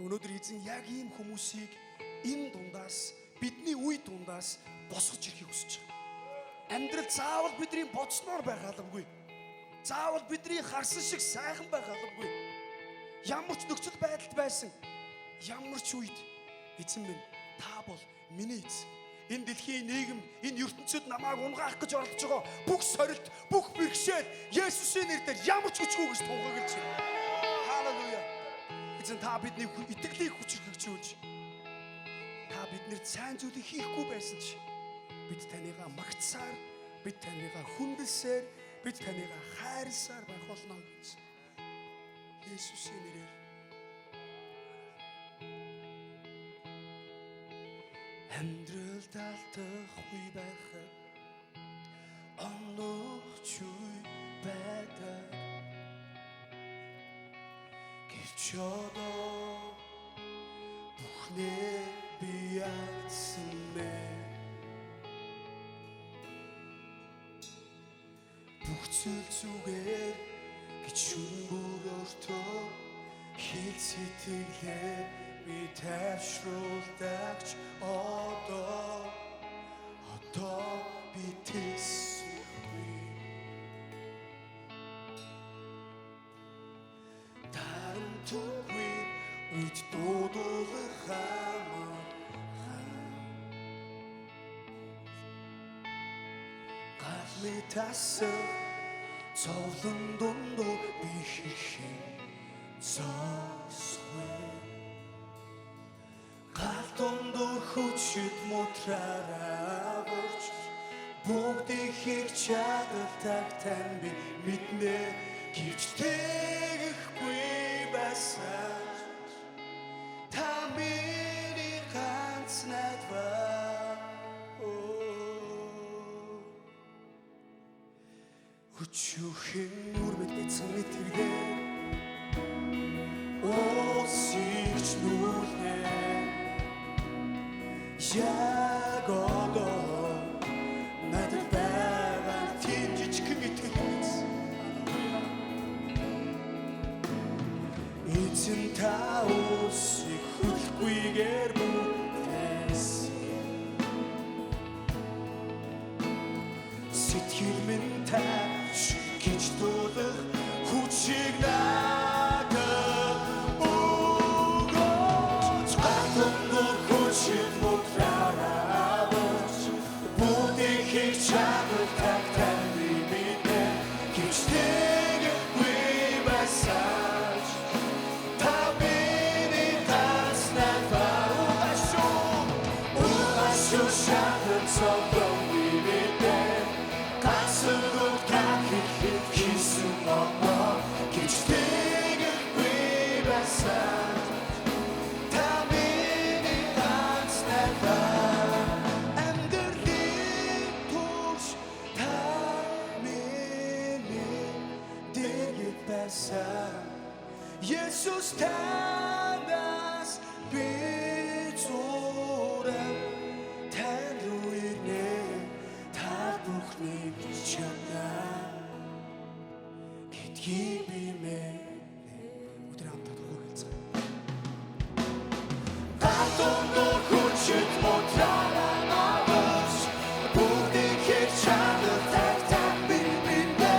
Өнөөдөр эзэн яг ийм хүмүүсийг энэ дундаас, бидний үе дундаас босгож ирэхийг хүсэж байгаа. Амьдрал заавал бидний бодсноор байх албагүй. Заавал бидний харсан шиг сайхан байх албагүй. Ямар ч нөхцөл байдалд байсан, ямар ч үед эзэн минь та бол миний эзэн. Энэ дэлхийн нийгэм, энэ ертөнцид намайг унгаах гэж оролдож байгаа бүх сорилт, бүх бэрхшээл Есүсийн нэрээр ямар ч хүчгүй гэж тунхаглаж байна. Халелуя. Эзэн та бидний итгэлийг хүчрхэгжүүлж, та биднэрт сайн зүйлийг хийхгүй байсан ч бид танийгаа магтсаар, бид танийгаа хүндэлсээр, бид танийгаа хайрласаар байх болно гэж. Есүсийн нэрээр. Амьдрал талтахгүй байхад онооч үе байдаг. Гэвч одоо бүхнээ би алдсан бэ. Бүх зүйл зүгээр гэж шүн бүр өөртөө хэл сэтгэлээ би тайвшруулдагч одоо би тэсэхгүй. Тарамтгүй үед дуудуулах хамаахан гарны тасаг цовлон дундуу би хэрхэн зогсгүй. Дундуур хүчит мутраараа борч бүгдийг хийх чадалтай тань би мэднэ. Гэвч тэгэхгүй байсан та миний ганц найдвар. Хүчүүхэн нүрмэд бицэн мэтэргээ сигч нүлээ. Яг одоо надад байгаа тийм жижигхэн итгэл эзэн та усыг хөлхгүйгээр бүтээсэн. Сэтгэл минь тааш гэж дуулах хүчийг надад өгөөч. Гадуур хүчит чадалтай тань би мэднэ. Гэвч тэгэхгүй байсан та миний ганц найдвар. Угашуу шахах цовлон би мэднэ. Ганцхан үг та хийсэн оноо. Гэвч тэгэхгүй байсан та миний ганц найдвар. Есүс танаас би зураг тань руу ирнэ. Та бүхнийг чадна гэдгийг би мэднэ. Өдөр хамтдаа тулгуурлацгаая. Гадуур хүчит мутраараа борч бүгдийг хийх чадалтай тань би мэднэ.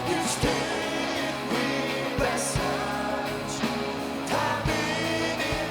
Гэвч тэгэхгүй байсан та миний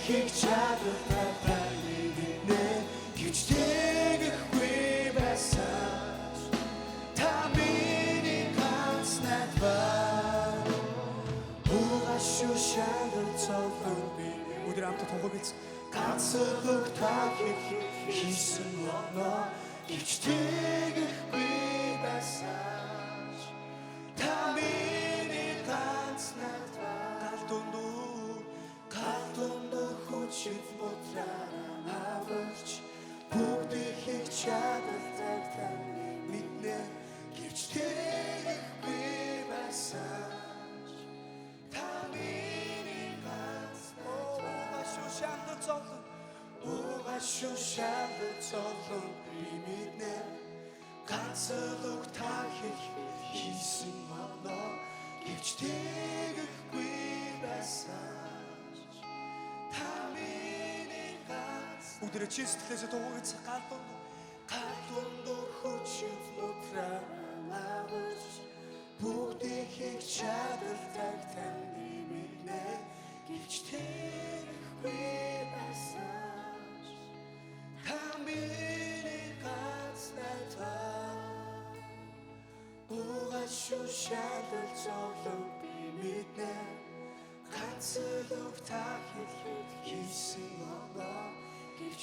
хийх чадвартай таны минь гэж тэгэхгүй байсан та миний ганц найдвар угаашгүй шагнал зовлон би өдөр хамт тунхаглаж ганц үг та хийсэн оноо гэж тэгэхгүй байсан та миний ганц найдвар гал дундуур хүчит мотраа аварч бүгдийг хийх чадвартай таны минь гэж тэгэхгүй байсан та миний ганц угаашгүй шагнал зовлон би минь ганц үг та хийсэн оноо гэж тэгэхгүй байсан та миний ганц өдөр чи сэтгэлээсээ туугаж гал дундуур хүчит мотраа аварч бүгдийг хийх чадвартай таны минь гэж тэгэхгүй байсан та миний ганц найдвар угаашгүй шагнал зовлон би минь ганц үг та хийсэн оноо гэж